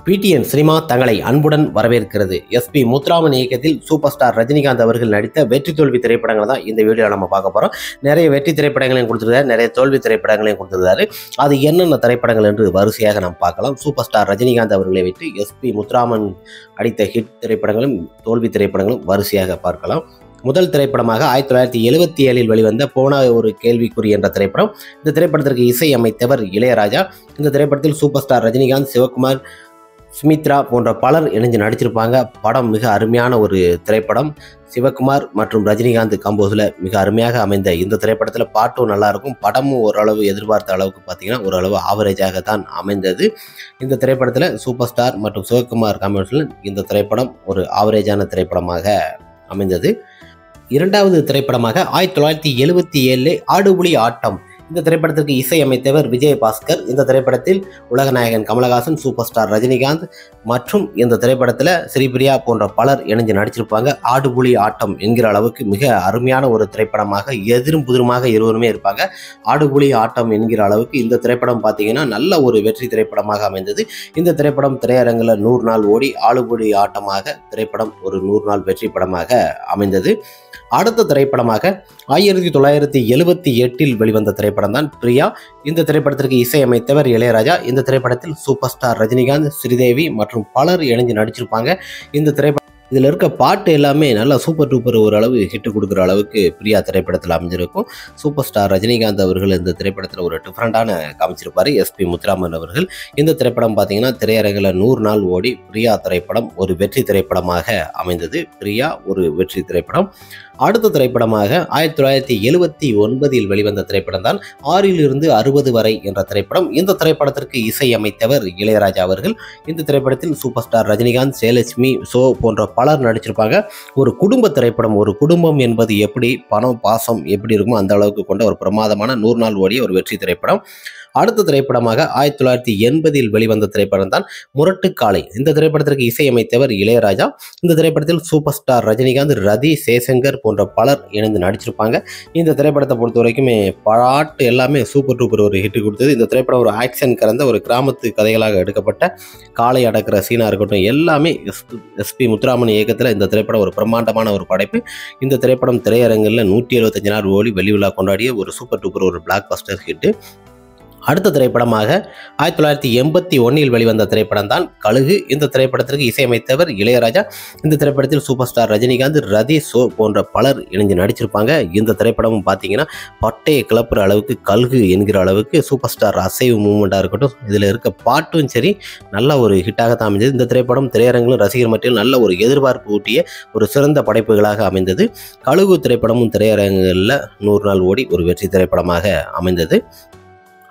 PTN cinema தங்களை அன்புடன் வரவேற்கிறது. எஸ்பி முத்துராமன் இயக்கத்தில் சூப்பர் ஸ்டார் ரஜினிகாந்த் அவர்கள் நடித்த வெற்றி தோல்வி திரைப்படங்களை தான் இந்த வீடியோவில் நம்ம பார்க்க போகிறோம். நிறைய வெற்றி திரைப்படங்களையும் கொடுத்துருக்காரு, நிறைய தோல்வி திரைப்படங்களையும் கொடுத்துருக்காரு. அது என்னென்ன திரைப்படங்கள் என்று வரிசையாக நாம் பார்க்கலாம். சூப்பர் ஸ்டார் ரஜினிகாந்த் அவர்களை வைத்து எஸ்பி முத்துராமன் அடித்த ஹிட் திரைப்படங்களும் தோல்வி திரைப்படங்களும் வரிசையாக பார்க்கலாம். முதல் திரைப்படமாக 1977 வெளிவந்த போன ஒரு கேள்விக்குறி என்ற திரைப்படம். இந்த திரைப்படத்திற்கு இசை அமைத்தவர் இளையராஜா. இந்த திரைப்படத்தில் சூப்பர் ஸ்டார் ரஜினிகாந்த், சிவகுமார், சுமித்ரா போன்ற பலர் இணைஞ்சு நடிச்சிருப்பாங்க. படம் மிக அருமையான ஒரு திரைப்படம். சிவகுமார் மற்றும் ரஜினிகாந்த் கம்போஸில் மிக அருமையாக அமைந்த இந்த திரைப்படத்தில் பாட்டும் நல்லாயிருக்கும். படமும் ஓரளவு எதிர்பார்த்த அளவுக்கு பார்த்தீங்கன்னா ஓரளவு ஆவரேஜாக தான் அமைந்தது. இந்த திரைப்படத்தில் சூப்பர் ஸ்டார் மற்றும் சிவகுமார் காம்பினேஷனில் இந்த திரைப்படம் ஒரு ஆவரேஜான திரைப்படமாக அமைந்தது. இரண்டாவது திரைப்படமாக 1977 ஆடுபுலி ஆட்டம். இந்த திரைப்படத்திற்கு இசை அமைத்தவர் விஜயபாஸ்கர். இந்த திரைப்படத்தில் உலகநாயகன் கமலஹாசன், சூப்பர் ஸ்டார் ரஜினிகாந்த் மற்றும் இந்த திரைப்படத்தில் ஸ்ரீபிரியா போன்ற பலர் இணைஞ்சு நடிச்சிருப்பாங்க. ஆடுபுலி ஆட்டம் என்கிற அளவுக்கு மிக அருமையான ஒரு திரைப்படமாக எதிரும் புதிருமாக இருவருமே இருப்பாங்க. ஆடுபுலி ஆட்டம் என்கிற அளவுக்கு இந்த திரைப்படம் பார்த்தீங்கன்னா நல்ல ஒரு வெற்றி திரைப்படமாக அமைந்தது. இந்த திரைப்படம் திரையரங்கில் 100 நாள் ஓடி ஆடுபுலி ஆட்டமாக திரைப்படம் ஒரு 100 நாள் வெற்றி படமாக அமைந்தது. அடுத்த திரைப்படமாக 1978 வெளிவந்த திரைப்படம் தான் பிரியா. இந்த திரைப்படத்திற்கு இசையமைத்தவர் இளையராஜா. இந்த திரைப்படத்தில் சூப்பர் ஸ்டார் ரஜினிகாந்த், ஸ்ரீதேவி மற்றும் பலர் இணைஞ்சு நடிச்சிருப்பாங்க. இந்த திரைப்படம் இதில் இருக்க பாட்டு எல்லாமே நல்லா சூப்பர் டூப்பர் ஓரளவு ஹிட்டு கொடுக்குற அளவுக்கு பிரியா திரைப்படத்தில் அமைஞ்சிருக்கும். சூப்பர் ஸ்டார் ரஜினிகாந்த் அவர்கள் இந்த திரைப்படத்தில் ஒரு டிஃப்ரெண்டான காமிச்சிருப்பார் எஸ்பி முத்துராமன் அவர்கள். இந்த திரைப்படம் பார்த்தீங்கன்னா திரையரங்கில் 100 நாள் ஓடி பிரியா திரைப்படம் ஒரு வெற்றி திரைப்படமாக அமைந்தது. பிரியா ஒரு வெற்றி திரைப்படம். அடுத்த திரைப்படமாக 1979 வெளிவந்த திரைப்படம் தான் 6 60 வரை என்ற திரைப்படம். இந்த திரைப்படத்திற்கு இசை அமைத்தவர் இளையராஜா அவர்கள். இந்த திரைப்படத்தில் super star Rajinikanth, Jayalakshmi, so போன்ற பலர் நடிச்சிருப்பாங்க. ஒரு குடும்ப திரைப்படம். ஒரு குடும்பம் என்பது எப்படி பணம் பாசம் எப்படி இருக்குமோ அந்த அளவுக்கு கொண்ட ஒரு பிரமாதமான 100 நாள் ஓடிய ஒரு வெற்றி திரைப்படம். அடுத்த திரைப்படமாக 1980 வெளிவந்த திரைப்படம் தான் முரட்டுக்காலை. இந்த திரைப்படத்திற்கு இசையமைத்தவர் இளையராஜா. இந்த திரைப்படத்தில் சூப்பர் ஸ்டார் ரஜினிகாந்த், ரதி, சேசங்கர் போன்ற பலர் இணைந்து நடிச்சிருப்பாங்க. இந்த திரைப்படத்தை பொறுத்த வரைக்குமே பாட்டு எல்லாமே சூப்பர் டூப்பர் ஒரு ஹிட் கொடுத்தது. இந்த திரைப்படம் ஒரு ஆக்ஷன் கலந்த ஒரு கிராமத்து கதைகளாக எடுக்கப்பட்ட காளை அடக்கிற சீனாக இருக்கட்டும் எல்லாமே எஸ்பி முத்துராமன் இயக்கத்தில் இந்த திரைப்படம் ஒரு பிரம்மாண்டமான ஒரு படைப்பு. இந்த திரைப்படம் திரையரங்கில் 175 நாள் ஓடி வெள்ளி விழா கொண்டாடிய ஒரு சூப்பர் டூப்பர் ஒரு பிளாக் பஸ்டர் ஹிட்டு. அடுத்த திரைப்படமாக 1981 வெளிவந்த திரைப்படம் தான் கழுகு. இந்த திரைப்படத்திற்கு இசையமைத்தவர் இளையராஜா. இந்த திரைப்படத்தில் சூப்பர் ஸ்டார் ரஜினிகாந்த், ரதி, சோ போன்ற பலர் இணைஞ்சு நடிச்சிருப்பாங்க. இந்த திரைப்படமும் பார்த்தீங்கன்னா பட்டையை கிளப்புற அளவுக்கு கழுகு என்கிற அளவுக்கு சூப்பர் ஸ்டார் அசைவு மூவ்மெண்ட்டாக இருக்கட்டும் இதில் இருக்க பாட்டும் சரி நல்ல ஒரு ஹிட்டாக தான் அமைந்தது. இந்த திரைப்படம் திரையரங்கிலும் ரசிகர் மத்தியில் நல்ல ஒரு எதிர்பார்ப்பு ஊட்டிய ஒரு சிறந்த படைப்புகளாக அமைந்தது. கழுகு திரைப்படமும் திரையரங்குகளில் 100 நாள் ஓடி ஒரு வெற்றி திரைப்படமாக அமைந்தது.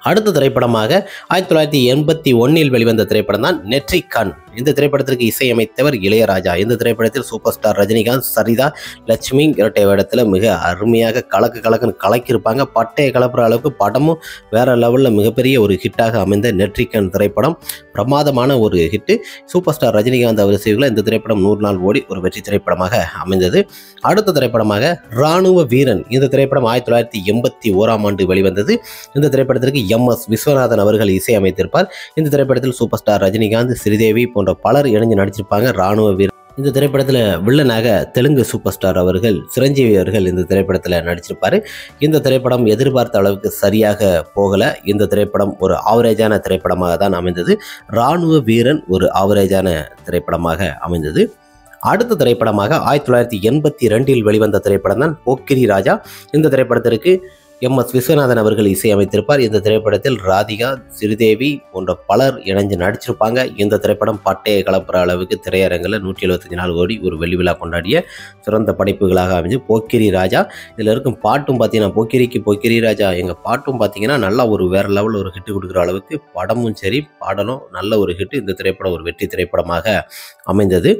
அடுத்த திரைப்படமாக 1981 வெளிவந்த திரைப்படம் தான் நெற்றிக்கண். இந்த திரைப்படத்திற்கு இசையமைத்தவர் இளையராஜா. இந்த திரைப்படத்தில் சூப்பர் ஸ்டார் ரஜினிகாந்த், சரிதா, லட்சுமி இரட்டை வேடத்தில் மிக அருமையாக கலக்குன்னு கலக்கியிருப்பாங்க. பட்டையை கலப்புற அளவுக்கு படமும் வேற லெவலில் மிகப்பெரிய ஒரு ஹிட்டாக அமைந்த நெற்றிக்கண் திரைப்படம் பிரமாதமான ஒரு ஹிட்டு. சூப்பர் ஸ்டார் ரஜினிகாந்த் அவர்கள் இந்த திரைப்படம் 100 நாள் ஓடி ஒரு வெற்றி திரைப்படமாக அமைந்தது. அடுத்த திரைப்படமாக இராணுவ வீரன். இந்த திரைப்படம் 1981 வெளிவந்தது. இந்த திரைப்படத்திற்கு MS விஸ்வநாதன் அவர்கள் இசையமைத்திருப்பார். இந்த திரைப்படத்தில் சூப்பர் ஸ்டார் ரஜினிகாந்த், ஸ்ரீதேவி போன்ற பலர் இணைஞ்சு நடிச்சிருப்பாங்க. இராணுவ வீரன் இந்த திரைப்படத்தில் வில்லனாக தெலுங்கு சூப்பர் ஸ்டார் அவர்கள் சிரஞ்சீவி அவர்கள் இந்த திரைப்படத்தில் நடிச்சிருப்பார். இந்த திரைப்படம் எதிர்பார்த்த அளவுக்கு சரியாக போகலை. இந்த திரைப்படம் ஒரு ஆவரேஜான திரைப்படமாக தான் அமைந்தது. இராணுவ வீரன் ஒரு ஆவரேஜான திரைப்படமாக அமைந்தது. அடுத்த திரைப்படமாக 1982 வெளிவந்த திரைப்படம் தான் போக்கிரி ராஜா. இந்த திரைப்படத்திற்கு MS விஸ்வநாதன் அவர்கள் இசையமைத்திருப்பார். இந்த திரைப்படத்தில் ராதிகா, ஸ்ரீதேவி போன்ற பலர் இணைஞ்சு நடிச்சிருப்பாங்க. இந்த திரைப்படம் பட்டையை கலப்புற அளவுக்கு திரையரங்கில் 175 நாள் ஓடி ஒரு வெள்ளி விழா கொண்டாடிய சிறந்த படைப்புகளாக அமைஞ்சு போக்கிரி ராஜா. இதில் இருக்கும் பாட்டும் பார்த்தீங்கன்னா போக்கிரிக்கு போக்கிரி ராஜா எங்கள் பாட்டும் பார்த்தீங்கன்னா நல்லா ஒரு வேற லெவலில் ஒரு ஹிட்டு கொடுக்குற அளவுக்கு படமும் சரி பாடலும் நல்ல ஒரு ஹிட்டு. இந்த திரைப்படம் ஒரு வெற்றி திரைப்படமாக அமைந்தது.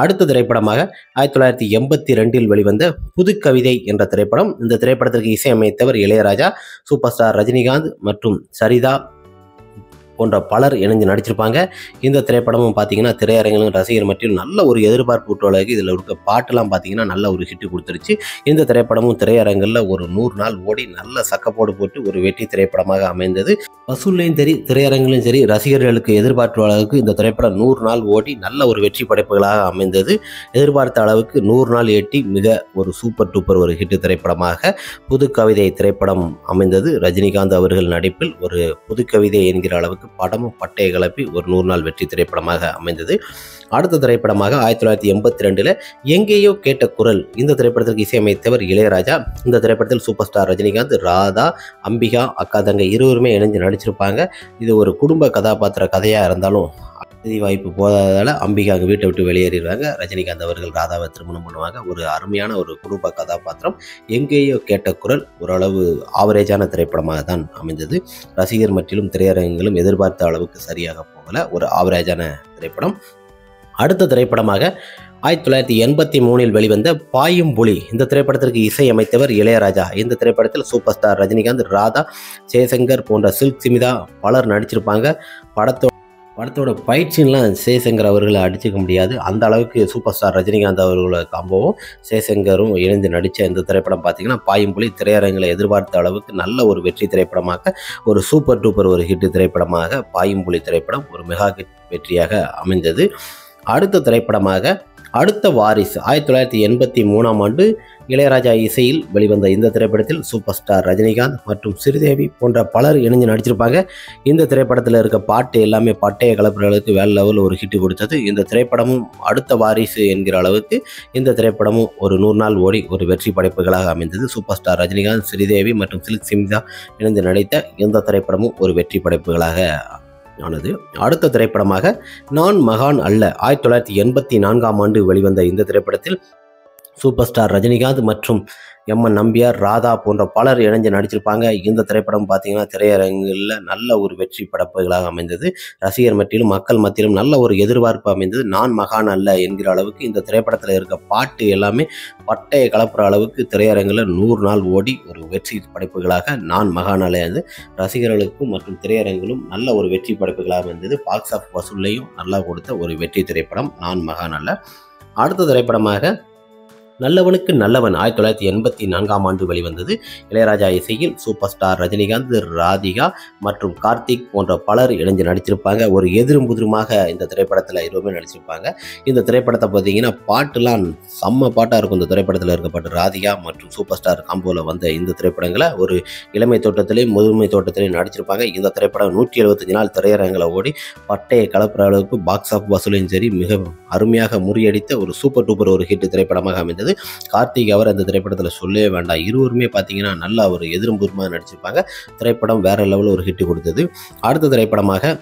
அடுத்த திரைப்படமாக 1982 வெளிவந்த புதுக்கவிதை என்ற திரைப்படம். இந்த திரைப்படத்திற்கு இசையமைத்தவர் இளையராஜா. சூப்பர் ஸ்டார் ரஜினிகாந்த் மற்றும் சரிதா போன்ற பலர் இணைஞ்சு நடிச்சிருப்பாங்க. இந்த திரைப்படமும் பார்த்தீங்கன்னா திரையரங்கிலும் ரசிகர் மத்தியில் நல்ல ஒரு எதிர்பார்ப்பு ஊட்டுவதற்கு இதில் இருக்க பாட்டுலாம் பார்த்தீங்கன்னா நல்ல ஒரு ஹிட் கொடுத்துருச்சு. இந்த திரைப்படமும் திரையரங்கில் ஒரு 100 நாள் ஓடி நல்ல சக்கப்போடு போட்டு ஒரு வெற்றி திரைப்படமாக அமைந்தது. வசூல்லையும் சரி திரையரங்கிலும் சரி ரசிகர்களுக்கு எதிர்பார்த்த அளவுக்கு இந்த திரைப்படம் 100 நாள் ஓடி நல்ல ஒரு வெற்றி படைப்புகளாக அமைந்தது. எதிர்பார்த்த அளவுக்கு 100 நாள் எட்டி மிக ஒரு சூப்பர் டூப்பர் ஒரு ஹிட் திரைப்படமாக புதுக்கவிதை திரைப்படம் அமைந்தது. ரஜினிகாந்த் அவர்கள் நடிப்பில் ஒரு புதுக்கவிதை என்கிற அளவுக்கு படமும் பட்டையை கிளப்பி ஒரு 100 நாள் வெற்றி திரைப்படமாக அமைந்தது. அடுத்த திரைப்படமாக 1982 எங்கேயோ கேட்ட குரல். இந்த திரைப்படத்திற்கு இசையமைத்தவர் இளையராஜா. இந்த திரைப்படத்தில் சூப்பர் ஸ்டார் ரஜினிகாந்த், ராதா, அம்பிகா அக்கா தங்க இருவருமே இணைஞ்சு நடிச்சிருப்பாங்க. இது ஒரு குடும்ப கதாபாத்திர கதையாக இருந்தாலும் வசதி வாய்ப்பு போதாதால அம்பிகா அங்கே வீட்டை விட்டு வெளியேறிடுவாங்க. ரஜினிகாந்த் அவர்கள் ராதாவை திருமணம் பண்ணுவாங்க. ஒரு அருமையான ஒரு குடும்ப கதாபாத்திரம். எங்கேயோ கேட்ட குரல் ஓரளவு ஆவரேஜான திரைப்படமாக தான் அமைந்தது. ரசிகர் மத்தியிலும் திரையரங்கிலும் எதிர்பார்த்த அளவுக்கு சரியாக போகல, ஒரு ஆவரேஜான திரைப்படம். அடுத்த திரைப்படமாக 1983 வெளிவந்த பாயும் புலி. இந்த திரைப்படத்திற்கு இசையமைத்தவர் இளையராஜா. இந்த திரைப்படத்தில் சூப்பர் ஸ்டார் ரஜினிகாந்த், ராதா, ஜெய்சங்கர் போன்ற சில்க் சிமிதா பலர் நடிச்சிருப்பாங்க. படத்தோட பயிற்சின்லாம் ஜெய்சங்கர் அவர்களை அடிச்சுக்க முடியாது. அந்த அளவுக்கு சூப்பர் ஸ்டார் ரஜினிகாந்த் அவர்களோட காம்போவும் ஜெய்சங்கரும் இணைந்து நடித்த இந்த திரைப்படம் பார்த்தீங்கன்னா பாயும் புலி திரையரங்கில் எதிர்பார்த்த அளவுக்கு நல்ல ஒரு வெற்றி திரைப்படமாக, ஒரு சூப்பர் டூப்பர் ஒரு ஹிட் திரைப்படமாக பாயும் புலி திரைப்படம் ஒரு மெகா ஹிட் வெற்றியாக அமைந்தது. அடுத்த திரைப்படமாக அடுத்த வாரிசு. 1983 இளையராஜா இசையில் வெளிவந்த இந்த திரைப்படத்தில் சூப்பர் ஸ்டார் ரஜினிகாந்த் மற்றும் ஸ்ரீதேவி போன்ற பலர் இணைஞ்சு நடிச்சிருப்பாங்க. இந்த திரைப்படத்தில் இருக்க பாட்டு எல்லாமே பட்டைய கலப்புகளுக்கு வேற லெவலில் ஒரு ஹிட் கொடுத்தது. இந்த திரைப்படமும் அடுத்த வாரிசு என்கிற அளவுக்கு இந்த திரைப்படமும் ஒரு 100 நாள் ஓடி ஒரு வெற்றி படைப்புகளாக அமைந்தது. சூப்பர் ஸ்டார் ரஜினிகாந்த், ஸ்ரீதேவி மற்றும் சில்க் சிமிதா இணைந்து நடித்த இந்த திரைப்படமும் ஒரு வெற்றி படைப்புகளாக ஆனது. அடுத்த திரைப்படமாக நான் மகான் அல்ல. 1984 வெளிவந்த இந்த திரைப்படத்தில் சூப்பர் ஸ்டார் ரஜினிகாந்த் மற்றும் எம்என் நம்பியார், ராதா போன்ற பலர் இணைஞ்சு நடிச்சிருப்பாங்க. இந்த திரைப்படம் பார்த்தீங்கன்னா திரையரங்கில் நல்ல ஒரு வெற்றி படைப்புகளாக அமைந்தது. ரசிகர் மத்தியிலும் மக்கள் மத்தியிலும் நல்ல ஒரு எதிர்பார்ப்பு அமைந்தது. நான் மகான் அல்ல என்கிற அளவுக்கு இந்த திரைப்படத்தில் இருக்க பாட்டு எல்லாமே பட்டையை கலப்புற அளவுக்கு திரையரங்கில் 100 நாள் ஓடி ஒரு வெற்றி படைப்புகளாக நான் மகான் அல்ல வந்து ரசிகர்களுக்கும் மற்றும் திரையரங்கிலும் நல்ல ஒரு வெற்றி படைப்புகளாக இருந்தது. பாக்ஸ் ஆஃப் வசூல்லையும் நல்லா கொடுத்த ஒரு வெற்றி திரைப்படம் நான் மகான் அல்ல. அடுத்த திரைப்படமாக நல்லவனுக்கு நல்லவன் 1984 வெளிவந்தது. இளையராஜா இசையில் சூப்பர் ஸ்டார் ரஜினிகாந்த், ராதிகா மற்றும் கார்த்திக் போன்ற பலர் இணைஞ்சு நடிச்சிருப்பாங்க. ஒரு எதிரும் புதிருமாக இந்த திரைப்படத்தில் இருவருமே நடிச்சிருப்பாங்க. இந்த திரைப்படத்தை பார்த்தீங்கன்னா பாட்டுலாம் செம்ம பாட்டாக இருக்கும். இந்த திரைப்படத்தில் இருக்கப்பட்ட ராதிகா மற்றும் சூப்பர் ஸ்டார் காம்போவில் வந்த இந்த திரைப்படங்களை ஒரு இளமை தோட்டத்திலையும் முதுமை தோட்டத்திலையும் நடிச்சிருப்பாங்க. இந்த திரைப்படம் 175 நாள் திரையரங்கில் ஓடி பட்டையை கலப்புற அளவுக்கு பாக்ஸ் ஆஃப் வசூலையும் சரி மிக அருமையாக முறியடித்த ஒரு சூப்பர் டூப்பர் ஒரு ஹிட் திரைப்படமாக அமைந்தது. கார்த்திக் அவர் அந்த திரைப்படத்தில் சொல்லவே வேண்டாம். இருவருமே பார்த்தீங்கன்னா நல்லா ஒரு எதிரும் புதிருமாக நடிச்சிருப்பாங்க. திரைப்படம் வேற லெவலில் ஒரு ஹிட் கொடுத்தது. அடுத்த திரைப்படமாக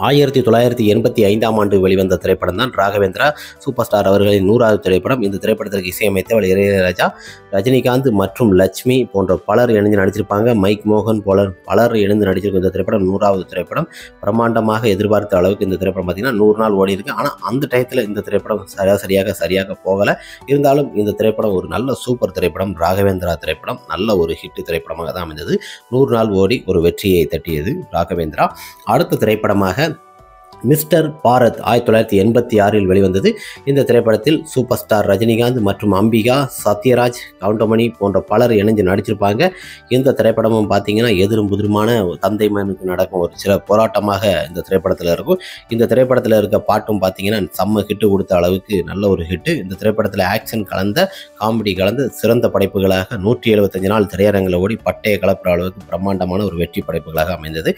1985 வெளிவந்த திரைப்படம் தான் ராகவேந்திரா. சூப்பர் ஸ்டார் அவர்களின் 100வது திரைப்படம். இந்த திரைப்படத்திற்கு இசையமைத்தவர் இளையராஜா, ரஜினிகாந்த் மற்றும் லட்சுமி போன்ற பலர் இணைந்து நடிச்சிருப்பாங்க. மைக் மோகன் பலர் இணைந்து நடிச்சிருக்கும் இந்த திரைப்படம் 100வது திரைப்படம். பிரம்மாண்டமாக எதிர்பார்த்த அளவுக்கு இந்த திரைப்படம் பார்த்தீங்கன்னா 100 நாள் ஓடி இருக்கு. ஆனால் அந்த டயத்தில் இந்த திரைப்படம் சரியாக போகலை. இருந்தாலும் இந்த திரைப்படம் ஒரு நல்ல சூப்பர் திரைப்படம். ராகவேந்திரா திரைப்படம் நல்ல ஒரு ஹிட் திரைப்படமாக தான் அமைந்தது. 100 நாள் ஓடி ஒரு வெற்றியை தட்டியது ராகவேந்திரா. அடுத்த திரைப்படமாக மிஸ்டர் பாரத் 1986 வெளிவந்தது. இந்த திரைப்படத்தில் சூப்பர் ஸ்டார் ரஜினிகாந்த் மற்றும் அம்பிகா, சத்யராஜ், கவுண்டமணி போன்ற பலர் இணைஞ்சு நடிச்சிருப்பாங்க. இந்த திரைப்படமும் பார்த்தீங்கன்னா எதிரும் புதிருமான தந்தை மகனுக்கு நடக்கும் ஒரு சில போராட்டமாக இந்த திரைப்படத்தில் இருக்கும். இந்த திரைப்படத்தில் இருக்க பாட்டும் பார்த்தீங்கன்னா செம்ம ஹிட்டு கொடுத்த அளவுக்கு நல்ல ஒரு ஹிட்டு. இந்த திரைப்படத்தில் ஆக்ஷன் கலந்த காமெடி கலந்த சிறந்த படைப்புகளாக 175 நாள் திரையரங்கில் ஓடி பட்டையை கலப்புற அளவுக்கு பிரம்மாண்டமான ஒரு வெற்றி படைப்புகளாக அமைந்தது.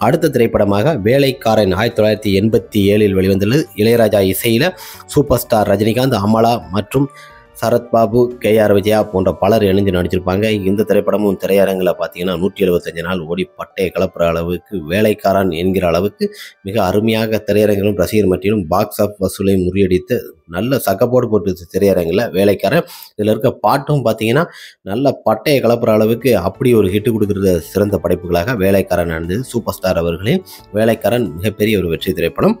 அடுத்த திரைப்படமாக வேலைக்காரன் 1987 வெளிவந்துள்ளது. இளையராஜா இசையில் சூப்பர் ஸ்டார் ரஜினிகாந்த், அமலா மற்றும் சரத்பாபு, KR விஜயா போன்ற பலர் இணைஞ்சு நடிச்சிருப்பாங்க. இந்த திரைப்படமும் திரையரங்கில் பார்த்தீங்கன்னா 175 நாள் ஓடி பட்டையை கலப்புற அளவுக்கு வேலைக்காரன் என்கிற அளவுக்கு மிக அருமையாக திரையரங்கிலும் ரசிகர் மத்தியிலும் பாக்ஸ் ஆஃப் வசூலை முறியடித்து நல்ல சக்கப்போடு போட்டு திரையரங்கில் வேலைக்காரன். இதில் இருக்க பாட்டும் பார்த்தீங்கன்னா நல்ல பட்டையை கலப்புற அளவுக்கு அப்படி ஒரு ஹிட்டு கொடுக்குற சிறந்த படைப்புகளாக வேலைக்காரன் நடந்தது. சூப்பர் ஸ்டார் அவர்களின் வேலைக்காரன் மிகப்பெரிய ஒரு வெற்றி திரைப்படம்.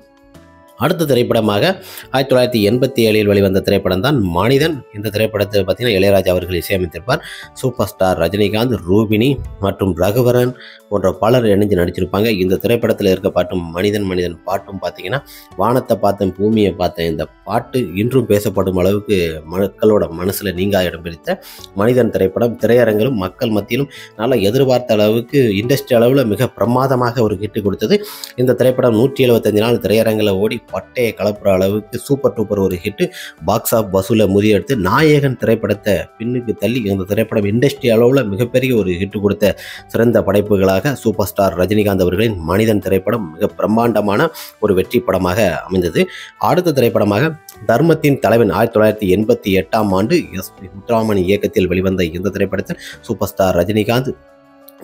அடுத்த திரைப்படமாக 1987 வெளிவந்த திரைப்படம் தான் மனிதன். இந்த திரைப்படத்தை பார்த்தீங்கன்னா இளையராஜா அவர்கள் இசையமைத்திருப்பார். சூப்பர் ஸ்டார் ரஜினிகாந்த், ரூபினி மற்றும் ரகுவரன் போன்ற பலர் இணைஞ்சு நடிச்சிருப்பாங்க. இந்த திரைப்படத்தில் இருக்க பாட்டும் மனிதன் மனிதன் பாட்டும் பார்த்தீங்கன்னா, வானத்தை பார்த்தேன் பூமியை பார்த்தேன் இந்த பாட்டு இன்றும் பேசப்படும் அளவுக்கு மக்களோட மனசில் நீங்கா இடம் பிடித்த மனிதன் திரைப்படம் திரையரங்கிலும் மக்கள் மத்தியிலும் நல்லா எதிர்பார்த்த அளவுக்கு இண்டஸ்ட்ரி அளவில் மிக பிரமாதமாக ஒரு ஹிட் கொடுத்தது. இந்த திரைப்படம் 175 நாள் திரையரங்கில் ஓடி பட்டையை கலப்புற அளவுக்கு சூப்பர் டூப்பர் ஒரு ஹிட். பாக்ஸ் ஆஃப் வசூலை முறியடித்து நாயகன் திரைப்படத்தை பின்னுக்கு தள்ளி இந்த திரைப்படம் இண்டஸ்ட்ரி அளவில் மிகப்பெரிய ஒரு ஹிட் கொடுத்த சிறந்த படைப்புகளாக சூப்பர் ஸ்டார் ரஜினிகாந்த் அவர்களின் மனிதன் திரைப்படம் மிக பிரம்மாண்டமான ஒரு வெற்றி படமாக அமைந்தது. அடுத்த திரைப்படமாக தர்மத்தின் தலைவன் 1988ஆம் ஆண்டு SP முத்துராமன் இயக்கத்தில் வெளிவந்த இந்த திரைப்படத்தில் சூப்பர் ஸ்டார் ரஜினிகாந்த்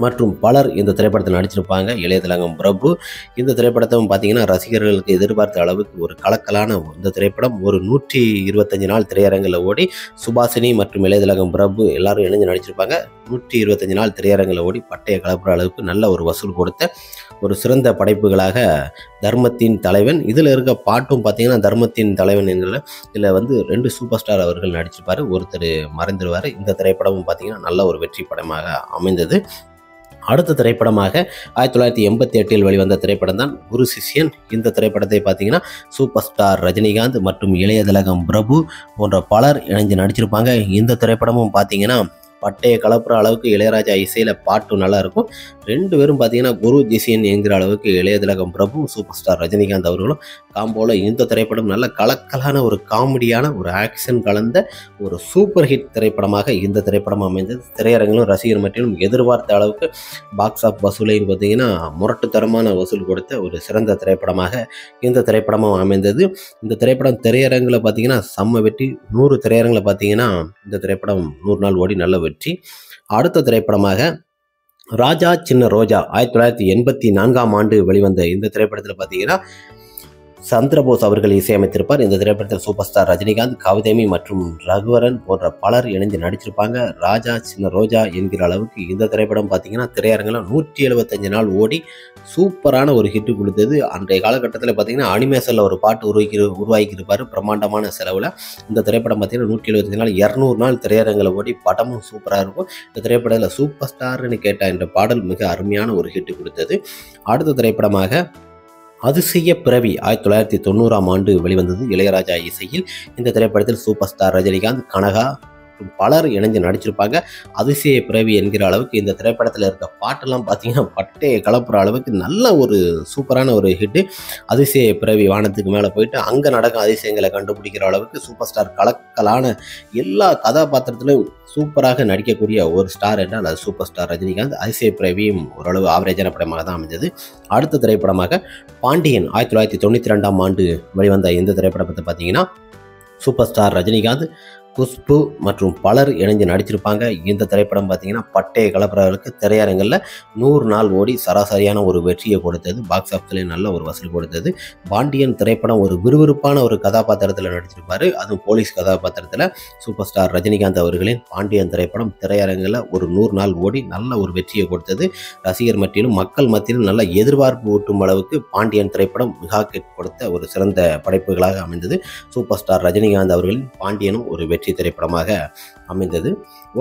மற்றும் பலர் இந்த திரைப்படத்தில் நடிச்சிருப்பாங்க. இளைய திலகம் பிரபு. இந்த திரைப்படத்தை பார்த்தீங்கன்னா ரசிகர்களுக்கு எதிர்பார்த்த அளவுக்கு ஒரு கலக்கலான இந்த திரைப்படம் ஒரு 125 நாள் திரையரங்கில் ஓடி சுபாஷினி மற்றும் இளைய திலகம் பிரபு எல்லாரும் இணைஞ்சு நடிச்சிருப்பாங்க. 125 நாள் திரையரங்கில் ஓடி பட்டையை கலப்புற அளவுக்கு நல்ல ஒரு வசூல் கொடுத்த ஒரு சிறந்த படைப்புகளாக தர்மத்தின் தலைவன். இதில் இருக்க பாட்டும் பார்த்தீங்கன்னா தர்மத்தின் தலைவன் என்கிற இதில் 2 சூப்பர் ஸ்டார் அவர்கள் நடிச்சிருப்பார். ஒருத்தர் மறைந்துருவார். இந்த திரைப்படமும் பார்த்தீங்கன்னா நல்ல ஒரு வெற்றி படமாக அமைந்தது. அடுத்த திரைப்படமாக 1988 வெளிவந்த திரைப்படம் தான் குரு சிஷ்யன். இந்த திரைப்படத்தை பார்த்தீங்கன்னா சூப்பர் ஸ்டார் ரஜினிகாந்த் மற்றும் இளைய திலகம் பிரபு போன்ற பலர் இணைஞ்சு நடிச்சிருப்பாங்க. இந்த திரைப்படமும் பார்த்தீங்கன்னா பட்டையை கலப்புற அளவுக்கு இளையராஜா இசையில் பாட்டும் நல்லா இருக்கும். 2 பேரும் பார்த்தீங்கன்னா குரு ஜிசியன் என்கிற அளவுக்கு இளைய திலகம் பிரபு சூப்பர் ஸ்டார் ரஜினிகாந்த் அவர்களும் காம்போல இந்த திரைப்படம் நல்ல கலக்கலான ஒரு காமெடியான ஒரு ஆக்ஷன் கலந்த ஒரு சூப்பர் ஹிட் திரைப்படமாக இந்த திரைப்படம் அமைந்தது. திரையரங்கிலும் ரசிகர் மத்தியிலும் எதிர்பார்த்த அளவுக்கு பாக்ஸ் ஆஃப் வசூலையும் பார்த்தீங்கன்னா முரட்டுத்தரமான வசூல் கொடுத்த ஒரு சிறந்த திரைப்படமாக இந்த திரைப்படமும் அமைந்தது. இந்த திரைப்படம் திரையரங்கில் பார்த்தீங்கன்னா செம்ம வெற்றி. 100 திரையரங்கில் பார்த்தீங்கன்னா இந்த திரைப்படம் 100 நாள் ஓடி நல்ல வெற்றி. அடுத்த திரைப்படமாக ராஜா சின்ன ரோஜா 1984ஆம் ஆண்டு வெளிவந்த இந்த திரைப்படத்தில் பார்த்தீங்கன்னா சந்திரபோஸ் அவர்கள் இசையமைத்திருப்பார். இந்த திரைப்படத்தில் சூப்பர் ஸ்டார் ரஜினிகாந்த், கவிதமி மற்றும் ரகுவரன் போன்ற பலர் இணைந்து நடிச்சிருப்பாங்க. ராஜா சின்ன ரோஜா என்கிற அளவுக்கு இந்த திரைப்படம் பார்த்தீங்கன்னா திரையரங்கில் 175 நாள் ஓடி சூப்பரான ஒரு ஹிட் கொடுத்தது. அன்றைய காலகட்டத்தில் பார்த்தீங்கன்னா அனிமேஷனில் ஒரு பாட்டு உருவாக்கியிருப்பார் பிரம்மாண்டமான செலவில். இந்த திரைப்படம் பார்த்தீங்கன்னா 175 நாள் 200 நாள் திரையரங்கில் ஓடி படமும் சூப்பராக இருக்கும். இந்த திரைப்படத்தில் சூப்பர் ஸ்டார்னு கேட்ட என்ற பாடல் மிக அருமையான ஒரு ஹிட் கொடுத்தது. அடுத்த திரைப்படமாக அதிசய பிறவி 1990ஆம் ஆண்டு வெளிவந்தது இளையராஜா இசையில். இந்த திரைப்படத்தில் சூப்பர் ஸ்டார் ரஜினிகாந்த், கனகா பலர் இணைஞ்சு நடிச்சிருப்பாங்க. அதிசய பிறவி என்கிற அளவுக்கு இந்த திரைப்படத்தில் இருக்க பாட்டெல்லாம் பார்த்தீங்கன்னா பட்டையை கலப்புற அளவுக்கு நல்ல ஒரு சூப்பரான ஒரு ஹிட்டு. அதிசய பிறவி வானத்துக்கு மேலே போயிட்டு அங்கே நடக்கும் அதிசயங்களை கண்டுபிடிக்கிற அளவுக்கு சூப்பர் ஸ்டார் கலக்கலான எல்லா கதாபாத்திரத்திலும் சூப்பராக நடிக்கக்கூடிய ஒரு ஸ்டார் என்றால் அது சூப்பர் ஸ்டார் ரஜினிகாந்த். அதிசய பிறவியும் ஓரளவு ஆவரேஜான படமாக தான் அமைந்தது. அடுத்த திரைப்படமாக பாண்டியன் 1992ஆம் ஆண்டு வெளிவந்த இந்த திரைப்படத்தை பார்த்தீங்கன்னா சூப்பர் ஸ்டார் ரஜினிகாந்த், குஷ்பு மற்றும் பலர் இணைஞ்சு நடிச்சிருப்பாங்க. இந்த திரைப்படம் பார்த்தீங்கன்னா பட்டையை கலப்புறவர்களுக்கு திரையரங்கில் 100 நாள் ஓடி சராசரியான ஒரு வெற்றியை கொடுத்தது. பாக்ஸ் ஆஃபீஸ்லேயே நல்ல ஒரு வசூல் கொடுத்தது. பாண்டியன் திரைப்படம் ஒரு விறுவிறுப்பான ஒரு கதாபாத்திரத்தில் நடிச்சிருப்பார். அதுவும் போலீஸ் கதாபாத்திரத்தில் சூப்பர் ஸ்டார் ரஜினிகாந்த் அவர்களின் பாண்டியன் திரைப்படம் திரையரங்கில் ஒரு 100 நாள் ஓடி நல்ல ஒரு வெற்றியை கொடுத்தது. ரசிகர் மத்தியிலும் மக்கள் மத்தியிலும் நல்ல எதிர்பார்ப்பு ஊட்டும் அளவுக்கு பாண்டியன் திரைப்படம் மிகா ஹிட் கொடுத்த ஒரு சிறந்த படைப்புகளாக அமைந்தது. சூப்பர் ஸ்டார் ரஜினிகாந்த் அவர்களின் பாண்டியனும் ஒரு வெற்றி திரைப்படமாக அமைந்தது.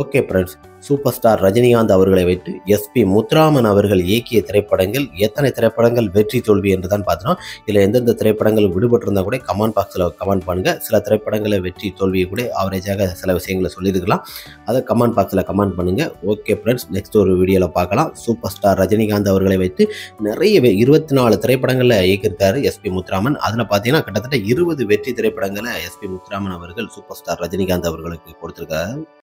Okay friends, super star Rajinikanth அவர்களை வைத்து SP முத்துராமன் அவர்கள் இயக்கிய திரைப்படங்கள் எத்தனை திரைப்படங்கள் வெற்றி தோல்வி என்று தான் பார்த்தோம். இதில் எந்தெந்த திரைப்படங்கள் விடுபட்டிருந்தால் கூட கமெண்ட் பாக்ஸில் கமெண்ட் பண்ணுங்கள். சில திரைப்படங்களை வெற்றி தோல்வியை கூட ஆவரேஜாக சில விஷயங்களை சொல்லியிருக்கலாம். அதை கமெண்ட் பாக்ஸில் கமெண்ட் பண்ணுங்கள். ஓகே ஃப்ரெண்ட்ஸ், நெக்ஸ்ட் ஒரு வீடியோவில் பார்க்கலாம். சூப்பர் ஸ்டார் ரஜினிகாந்த் அவர்களை வைத்து நிறைய 24 திரைப்படங்களில் இயக்கியிருக்காரு SP முத்துராமன். அதில் பார்த்தீங்கன்னா கிட்டத்தட்ட 20 வெற்றி திரைப்படங்களை SP முத்துராமன் அவர்கள் சூப்பர் ஸ்டார் ரஜினிகாந்த் அவர்களுக்கு கொடுத்திருக்காரு.